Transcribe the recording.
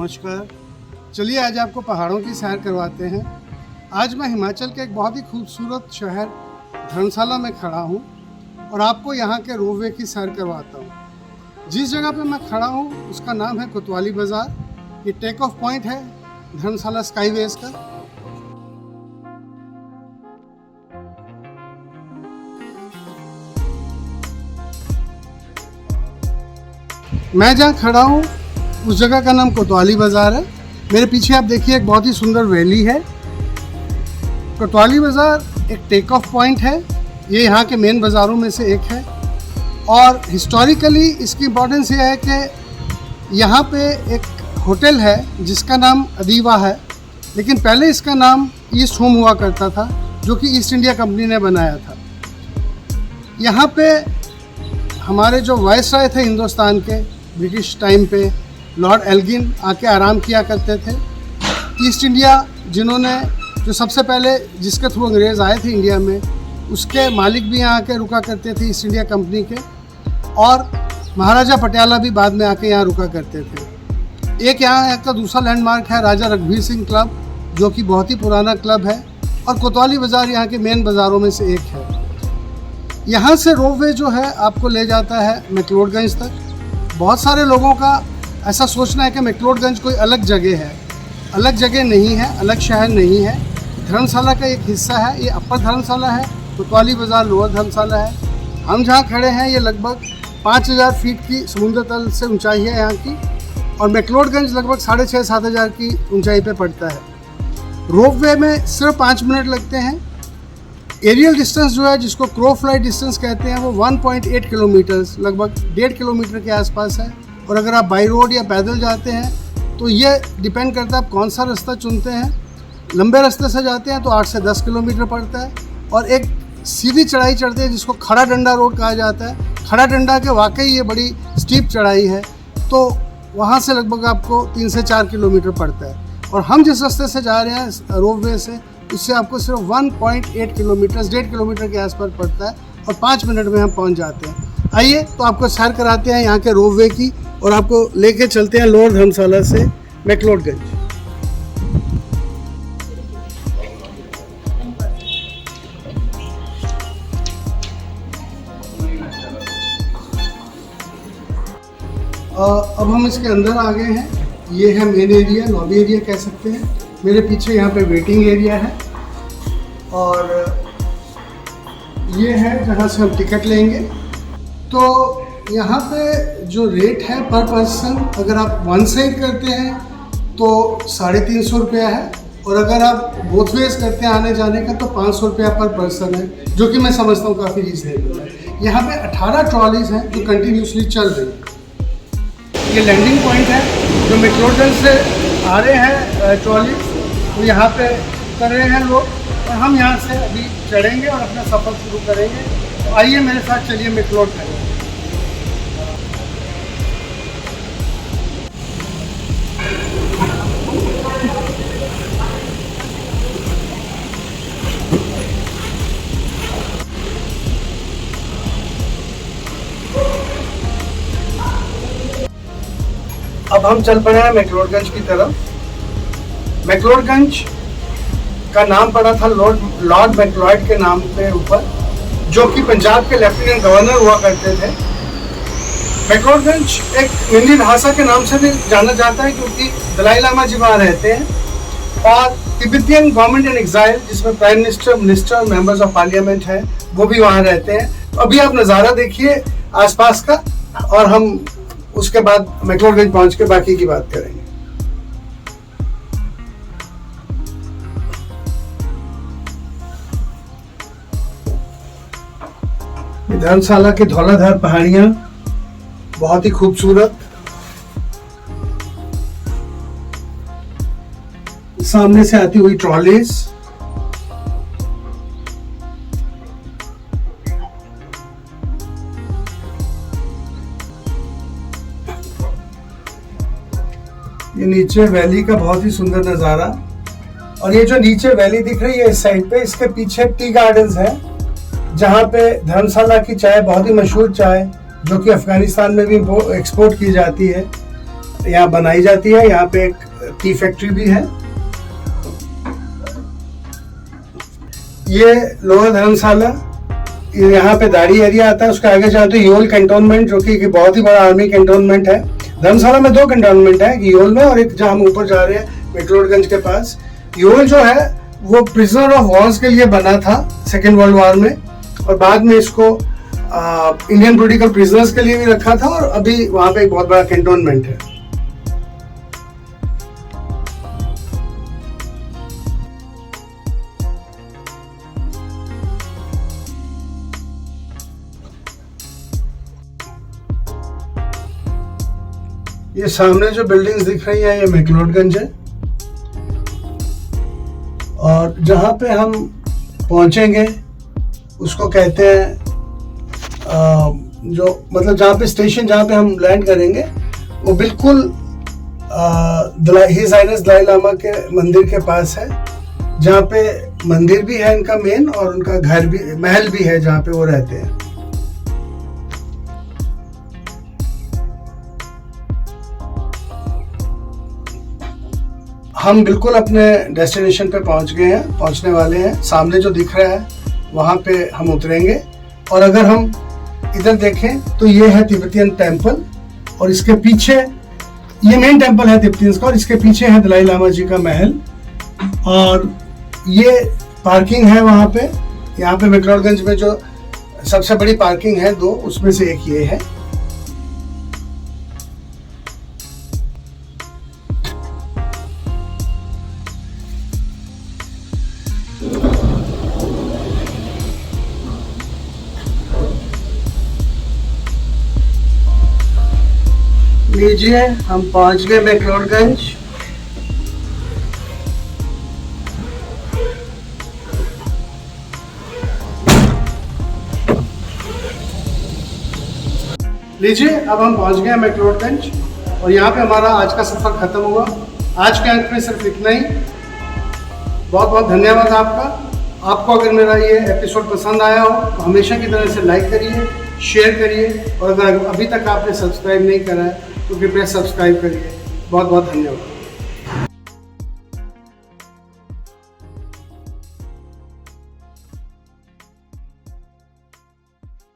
नमस्कार। चलिए आज आपको पहाड़ों की सैर करवाते हैं। आज मैं हिमाचल के एक बहुत ही खूबसूरत शहर धर्मशाला में खड़ा हूँ और आपको यहाँ के रोपवे की सैर करवाता हूँ। जिस जगह पे मैं खड़ा हूँ उसका नाम है कोतवाली बाज़ार। ये टेक ऑफ पॉइंट है धर्मशाला स्काईवेज का। मैं जहाँ खड़ा हूँ उस जगह का नाम कोतवाली बाज़ार है। मेरे पीछे आप देखिए एक बहुत ही सुंदर वैली है। कोतवाली बाज़ार एक टेक ऑफ पॉइंट है। ये यहाँ के मेन बाज़ारों में से एक है और हिस्टोरिकली इसकी इम्पोर्टेंस ये है कि यहाँ पे एक होटल है जिसका नाम अदीवा है, लेकिन पहले इसका नाम ईस्ट होम हुआ करता था, जो कि ईस्ट इंडिया कंपनी ने बनाया था। यहाँ पे हमारे जो वायसराय थे हिंदुस्तान के ब्रिटिश टाइम पे, लॉर्ड एल्गिन आके आराम किया करते थे। ईस्ट इंडिया जिन्होंने जो सबसे पहले जिसके थ्रू अंग्रेज़ आए थे इंडिया में, उसके मालिक भी यहाँ आके रुका करते थे ईस्ट इंडिया कंपनी के, और महाराजा पटियाला भी बाद में आके यहाँ रुका करते थे। एक यहाँ का दूसरा लैंडमार्क है राजा रघुवीर सिंह क्लब, जो कि बहुत ही पुराना क्लब है, और कोतवाली बाज़ार यहाँ के मेन बाज़ारों में से एक है। यहाँ से रोपवे जो है आपको ले जाता है मैक्लोडगंज तक। बहुत सारे लोगों का ऐसा सोचना है कि मैक्लोडगंज कोई अलग जगह है। अलग जगह नहीं है, अलग शहर नहीं है, धर्मशाला का एक हिस्सा है। ये अपर धर्मशाला है, कोतवाली बाज़ार लोअर धर्मशाला है। हम जहाँ खड़े हैं ये लगभग 5000 फीट की समुद्र तल से ऊंचाई है यहाँ की, और मैक्लोडगंज लगभग 6500-7000 की ऊंचाई पे पड़ता है। रोपवे में सिर्फ 5 मिनट लगते हैं। एरियल डिस्टेंस जो है, जिसको क्रो फ्लाइट डिस्टेंस कहते हैं, वो 1.8 किलोमीटर्स, लगभग 1.5 किलोमीटर के आसपास है। और अगर आप बाई रोड या पैदल जाते हैं तो ये डिपेंड करता है आप कौन सा रास्ता चुनते हैं। लंबे रास्ते से जाते हैं तो 8 से 10 किलोमीटर पड़ता है, और एक सीधी चढ़ाई चढ़ते हैं जिसको खड़ा डंडा रोड कहा जाता है। खड़ा डंडा के वाकई ये बड़ी स्टीप चढ़ाई है, तो वहाँ से लगभग आपको 3 से 4 किलोमीटर पड़ता है। और हम जिस रास्ते से जा रहे हैं रोपवे से, उससे आपको सिर्फ 1.8 किलोमीटर, 1.5 किलोमीटर के आसपास पड़ता है, और 5 मिनट में हम पहुंच जाते हैं। आइए तो आपको सैर कराते हैं यहाँ के रोपवे की, और आपको लेके चलते हैं लोअर धर्मशाला से मैक्लोडगंज। अब हम इसके अंदर आ गए हैं। ये है मेन एरिया, लॉबी एरिया कह सकते हैं। मेरे पीछे यहाँ पे वेटिंग एरिया है, और ये है जहाँ से हम टिकट लेंगे। तो यहाँ पे जो रेट है पर पर्सन, अगर आप वन साइड करते हैं तो 350 रुपया है, और अगर आप बोथ वेज करते हैं आने जाने का तो 500 रुपया पर पर्सन है, जो कि मैं समझता हूँ काफ़ी रीजनेबल है। यहाँ पे 18 ट्रॉलीज़ हैं जो कंटिन्यूसली चल रही हैं। ये लैंडिंग पॉइंट है, जो मैक्लोडगंज से आ रहे हैं ट्रॉली, तो यहाँ पे कर रहे हैं लोग, और हम यहाँ से अभी चढ़ेंगे और अपना सफ़र शुरू करेंगे। तो आइए मेरे साथ चलिए मैक्लोडगंज। अब हम चल पड़े हैं मैक्लोडगंज की तरफ। मैक्लोडगंज का नाम पड़ा था लॉर्ड मैक्लॉयड के नाम पे ऊपर, जो कि पंजाब के लेफ्टिनेंट गवर्नर हुआ करते थे। मैक्लोडगंज एक हिंदी भाषा के नाम से भी जाना जाता है, क्योंकि दलाई लामा जी वहाँ रहते हैं, और तिब्बतियन गवर्नमेंट इन एग्जाइल, जिसमें prime minister, minister, members of parliament हैं, वो भी वहाँ रहते हैं। तो अभी आप नज़ारा देखिए आसपास का, और हम उसके बाद मैक्लोडगंज पहुँच के बाकी की बात करेंगे। धर्मशाला की धौलाधार पहाड़ियां बहुत ही खूबसूरत, सामने से आती हुई ट्रॉलीज, ये नीचे वैली का बहुत ही सुंदर नज़ारा। और ये जो नीचे वैली दिख रही है इस साइड पे, इसके पीछे टी गार्डन्स है, जहाँ पे धर्मशाला की चाय बहुत ही मशहूर चाय, जो कि अफगानिस्तान में भी एक्सपोर्ट की जाती है, यहाँ बनाई जाती है। यहाँ पे एक टी फैक्ट्री भी है। ये लोअर धर्मशाला, यहाँ पे दाड़ी एरिया आता है। उसके आगे जाए तो योल कैंटोनमेंट, जो कि बहुत ही बड़ा आर्मी कैंटोनमेंट है। धर्मशाला में 2 कैंटोनमेंट है, योल में और एक जहाँ हम ऊपर जा रहे हैं मैक्लोडगंज के पास। योल जो है वो प्रिजनर ऑफ वॉर्स के लिए बना था 2nd वर्ल्ड वॉर में, और बाद में इसको इंडियन पॉलिटिकल प्रिजनर्स के लिए भी रखा था, और अभी वहाँ पे एक बहुत बड़ा कैंटोनमेंट है। ये सामने जो बिल्डिंग्स दिख रही है ये मैक्लोडगंज है, और जहाँ पे हम पहुँचेंगे उसको कहते हैं जो मतलब जहाँ पे स्टेशन, जहाँ पे हम लैंड करेंगे वो बिल्कुल हिज हाइनेस दलाई लामा के मंदिर के पास है, जहाँ पे मंदिर भी है इनका मेन, और उनका घर भी, महल भी है जहाँ पे वो रहते हैं। हम बिल्कुल अपने डेस्टिनेशन पे पहुंच गए हैं, पहुंचने वाले हैं। सामने जो दिख रहा है वहाँ पे हम उतरेंगे, और अगर हम इधर देखें तो ये है तिब्बतियन टेम्पल, और इसके पीछे ये मेन टेम्पल है तिब्बतियंस का, और इसके पीछे है दलाई लामा जी का महल। और ये पार्किंग है वहाँ पे। यहाँ पे मैक्लोडगंज में जो सबसे बड़ी पार्किंग है 2, उसमें से एक ये है। लीजिए, हम पहुंच गए मैक्लोडगंज। लीजिए, अब हम पहुंच गए मैक्लोडगंज, और यहाँ पे हमारा आज का सफ़र ख़त्म हुआ। आज के अंक में सिर्फ इतना ही। बहुत बहुत धन्यवाद आपका। आपको अगर मेरा ये एपिसोड पसंद आया हो तो हमेशा की तरह से लाइक करिए, शेयर करिए, और अगर अभी तक आपने सब्सक्राइब नहीं करा है तो कृपया सब्सक्राइब करिए। बहुत बहुत धन्यवाद।